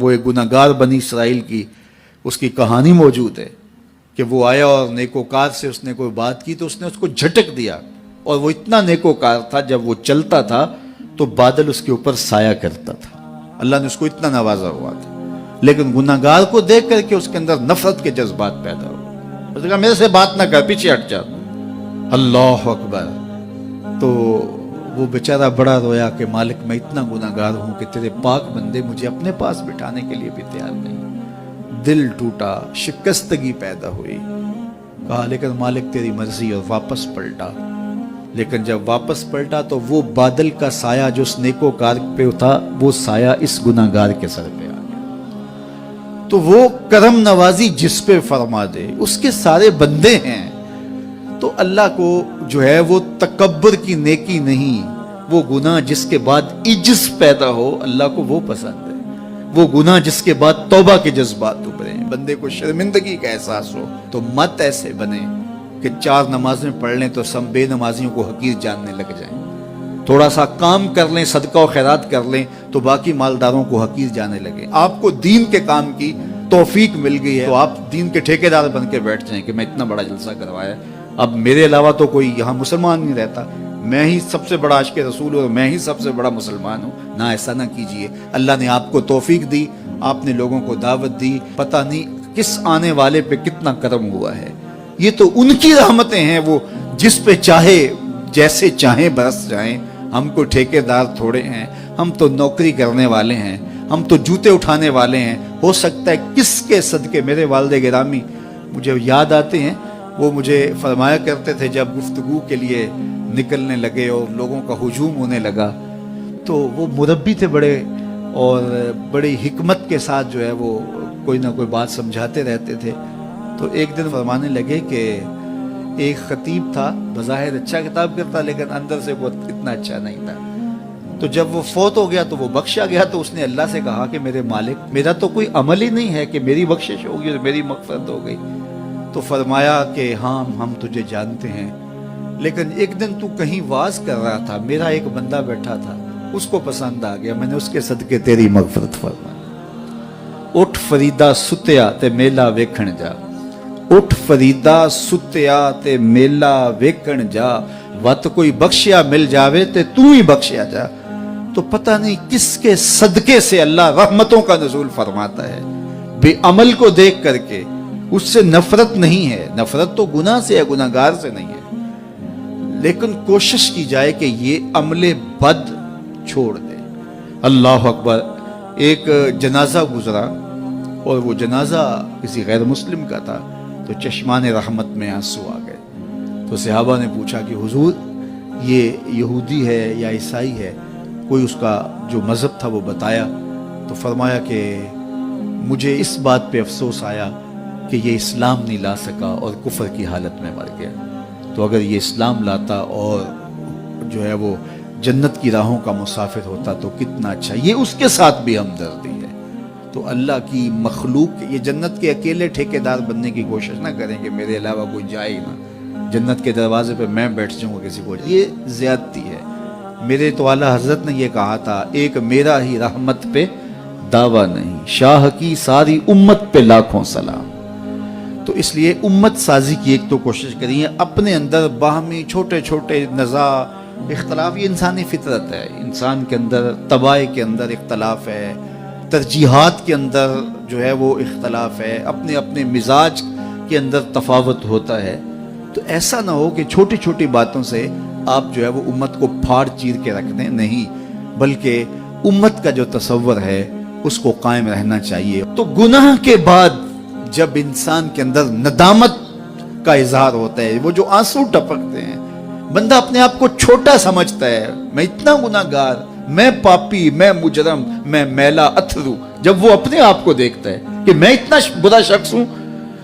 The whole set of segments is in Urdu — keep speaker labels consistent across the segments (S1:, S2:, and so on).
S1: وہ ایک گناہگار بنی اسرائیل کی اس کی کہانی موجود ہے کہ وہ آیا اور نیکوکار سے اس نے کوئی بات کی تو اس نے اس کو جھٹک دیا، اور وہ اتنا نیکوکار تھا جب وہ چلتا تھا تو بادل اس کے اوپر سایہ کرتا تھا، اللہ نے اس کو اتنا نوازا ہوا تھا، لیکن گناہگار کو دیکھ کر کے اس کے اندر نفرت کے جذبات پیدا ہوئے، اس نے کہا میرے سے بات نہ کر، پیچھے ہٹ جا۔ اللہ اکبر۔ تو وہ بیچارہ بڑا رویا کہ مالک میں اتنا گناہگار ہوں کہ تیرے پاک بندے مجھے اپنے پاس بٹھانے کے لیے بھی تیار نہیں۔ دل ٹوٹا، شکستگی پیدا ہوئی، کہا لیکن مالک تیری مرضی، اور واپس پلٹا۔ لیکن جب واپس پلٹا تو وہ بادل کا سایہ جو اس نیکوکار پہ تھا وہ سایہ اس گناہگار کے سر پہ آ گیا۔ تو وہ کرم نوازی جس پہ فرما دے، اس کے سارے بندے ہیں، تو اللہ کو جو ہے وہ تکبر کی نیکی نہیں، وہ گناہ جس کے بعد عجز پیدا ہو اللہ کو وہ پسند ہے، وہ گناہ جس کے بعد توبہ کے جذبات ابھرے، بندے کو شرمندگی کا احساس ہو۔ تو مت ایسے بنے کہ 4 نمازیں پڑھ لیں تو سب بے نمازیوں کو حقیر جاننے لگ جائیں، تھوڑا سا کام کر لیں، صدقہ و خیرات کر لیں تو باقی مالداروں کو حقیر جانے لگے۔ آپ کو دین کے کام کی توفیق مل گئی ہے تو آپ دین کے ٹھیکیدار بن کے بیٹھ جائیں کہ میں اتنا بڑا جلسہ کروایا، اب میرے علاوہ تو کوئی یہاں مسلمان نہیں رہتا، میں ہی سب سے بڑا عاشق رسول ہوں، میں ہی سب سے بڑا مسلمان ہوں۔ نہ، ایسا نہ کیجئے۔ اللہ نے آپ کو توفیق دی، آپ نے لوگوں کو دعوت دی، پتہ نہیں کس آنے والے پہ کتنا کرم ہوا ہے۔ یہ تو ان کی رحمتیں ہیں، وہ جس پہ چاہے جیسے چاہیں برس جائیں۔ ہم کو ٹھیکیدار تھوڑے ہیں، ہم تو نوکری کرنے والے ہیں، ہم تو جوتے اٹھانے والے ہیں۔ ہو سکتا ہے کس کے صدقے، میرے والد گرامی مجھے یاد آتے ہیں، وہ مجھے فرمایا کرتے تھے جب گفتگو کے لیے نکلنے لگے اور لوگوں کا ہجوم ہونے لگا تو وہ مربی تھے بڑے، اور بڑی حکمت کے ساتھ جو ہے وہ کوئی نہ کوئی بات سمجھاتے رہتے تھے۔ تو ایک دن فرمانے لگے کہ ایک خطیب تھا، بظاہر اچھا خطاب کرتا لیکن اندر سے وہ اتنا اچھا نہیں تھا، تو جب وہ فوت ہو گیا تو وہ بخشا گیا، تو اس نے اللہ سے کہا کہ میرے مالک میرا تو کوئی عمل ہی نہیں ہے کہ میری بخشش ہوگی اور میری مغفرت ہو گئی۔ تو فرمایا کہ ہاں ہم تجھے جانتے ہیں، لیکن ایک دن تو کہیں واز کر رہا تھا، میرا ایک بندہ بیٹھا تھا، اس کو پسند آ گیا، میں نے اس کے صدقے تیری مغفرت فرمائی۔ اٹھ فریدا ستیا تے میلا ویکھن جا، اٹھ فریدا ستیا تے میلا ویکھن جا، وت کوئی بخشیا مل جاوے تے تو ہی بخشیا جا۔ تو پتہ نہیں کس کے صدقے سے اللہ رحمتوں کا نزول فرماتا ہے۔ بے عمل کو دیکھ کر کے اس سے نفرت نہیں ہے، نفرت تو گناہ سے ہے، گناہگار سے نہیں ہے، لیکن کوشش کی جائے کہ یہ عمل بد چھوڑ دے۔ اللہ اکبر۔ ایک جنازہ گزرا اور وہ جنازہ کسی غیر مسلم کا تھا، تو چشمان رحمت میں آنسو آ گئے۔ تو صحابہ نے پوچھا کہ حضور یہ یہودی ہے یا عیسائی ہے، کوئی اس کا جو مذہب تھا وہ بتایا۔ تو فرمایا کہ مجھے اس بات پہ افسوس آیا کہ یہ اسلام نہیں لا سکا اور کفر کی حالت میں مر گیا، تو اگر یہ اسلام لاتا اور جو ہے وہ جنت کی راہوں کا مسافر ہوتا تو کتنا اچھا۔ یہ اس کے ساتھ بھی ہمدردی ہے۔ تو اللہ کی مخلوق، یہ جنت کے اکیلے ٹھیکیدار بننے کی کوشش نہ کریں کہ میرے علاوہ کوئی جائے ہی نہ، جنت کے دروازے پہ میں بیٹھ جاؤں گا کسی کو، یہ زیادتی ہے۔ میرے تو اعلیٰ حضرت نے یہ کہا تھا، ایک میرا ہی رحمت پہ دعویٰ نہیں، شاہ کی ساری امت پہ لاکھوں سلام۔ تو اس لیے امت سازی کی ایک تو کوشش کریے، اپنے اندر باہمی چھوٹے چھوٹے نزاع اختلاف، یہ انسانی فطرت ہے، انسان کے اندر طباع کے اندر اختلاف ہے، ترجیحات کے اندر جو ہے وہ اختلاف ہے، اپنے اپنے مزاج کے اندر تفاوت ہوتا ہے۔ تو ایسا نہ ہو کہ چھوٹی چھوٹی باتوں سے آپ جو ہے وہ امت کو پھاڑ چیر کے رکھ دیں، نہیں، بلکہ امت کا جو تصور ہے اس کو قائم رہنا چاہیے۔ تو گناہ کے بعد جب انسان کے اندر ندامت کا اظہار ہوتا ہے، وہ جو آنسو ٹپکتے ہیں، بندہ اپنے آپ کو چھوٹا سمجھتا ہے، میں اتنا گناہگار، میں پاپی، میں مجرم، میں میلا اتھرو، جب وہ اپنے آپ کو دیکھتا ہے کہ میں اتنا برا شخص ہوں،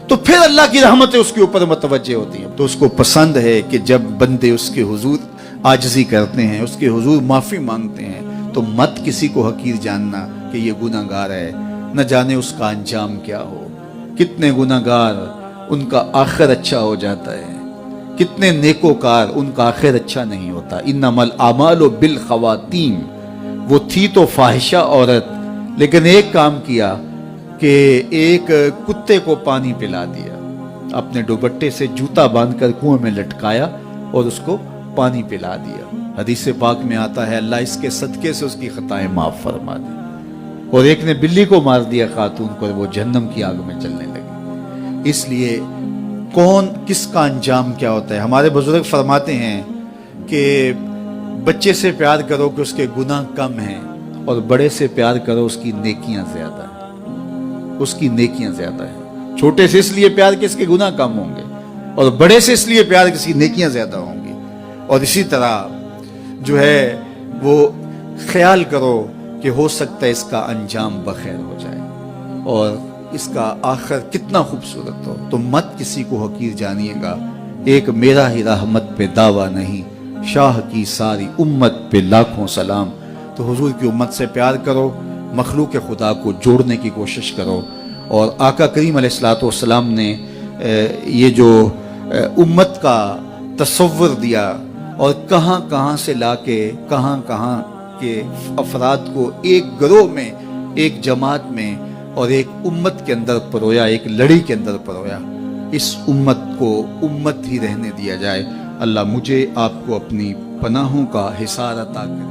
S1: تو پھر اللہ کی رحمتیں اس کے اوپر متوجہ ہوتی ہیں۔ تو اس کو پسند ہے کہ جب بندے اس کے حضور عاجزی کرتے ہیں، اس کے حضور معافی مانگتے ہیں، تو مت کسی کو حقیر جاننا کہ یہ گناہگار ہے، نہ جانے اس کا انجام کیا ہو۔ کتنے گناہگار ان کا آخر اچھا ہو جاتا ہے، کتنے نیکوکار ان کا آخر اچھا نہیں ہوتا۔ انما الاعمال بالخواتیم، وہ تھی تو فاحشہ عورت لیکن ایک کام کیا کہ ایک کتے کو پانی پلا دیا، اپنے دوپٹے سے جوتا باندھ کر کنویں میں لٹکایا اور اس کو پانی پلا دیا۔ حدیث پاک میں آتا ہے اللہ اس کے صدقے سے اس کی خطائیں معاف فرما دی۔ اور ایک نے بلی کو مار دیا خاتون کو، اور وہ جہنم کی آگ میں جلنے لگی۔ اس لیے کون کس کا انجام کیا ہوتا ہے؟ ہمارے بزرگ فرماتے ہیں کہ بچے سے پیار کرو کہ اس کے گناہ کم ہیں، اور بڑے سے پیار کرو اس کی نیکیاں زیادہ ہیں، اس کی نیکیاں زیادہ ہیں۔ چھوٹے سے اس لیے پیار کہ اس کے گناہ کم ہوں گے، اور بڑے سے اس لیے پیار کہ اس کی نیکیاں زیادہ ہوں گی۔ اور اسی طرح جو ہے وہ خیال کرو کہ ہو سکتا ہے اس کا انجام بخیر ہو جائے اور اس کا آخر کتنا خوبصورت ہو۔ تو مت کسی کو حقیر جانیے گا۔ ایک میرا ہی رحمت پہ دعویٰ نہیں، شاہ کی ساری امت پہ لاکھوں سلام۔ تو حضور کی امت سے پیار کرو، مخلوق خدا کو جوڑنے کی کوشش کرو۔ اور آقا کریم علیہ الصلوۃ والسلام نے یہ جو امت کا تصور دیا اور کہاں کہاں سے لا کے کہاں کہاں کے افراد کو ایک گروہ میں، ایک جماعت میں اور ایک امت کے اندر پرویا، ایک لڑی کے اندر پرویا، اس امت کو امت ہی رہنے دیا جائے۔ اللہ مجھے آپ کو اپنی پناہوں کا حصار عطا کرے۔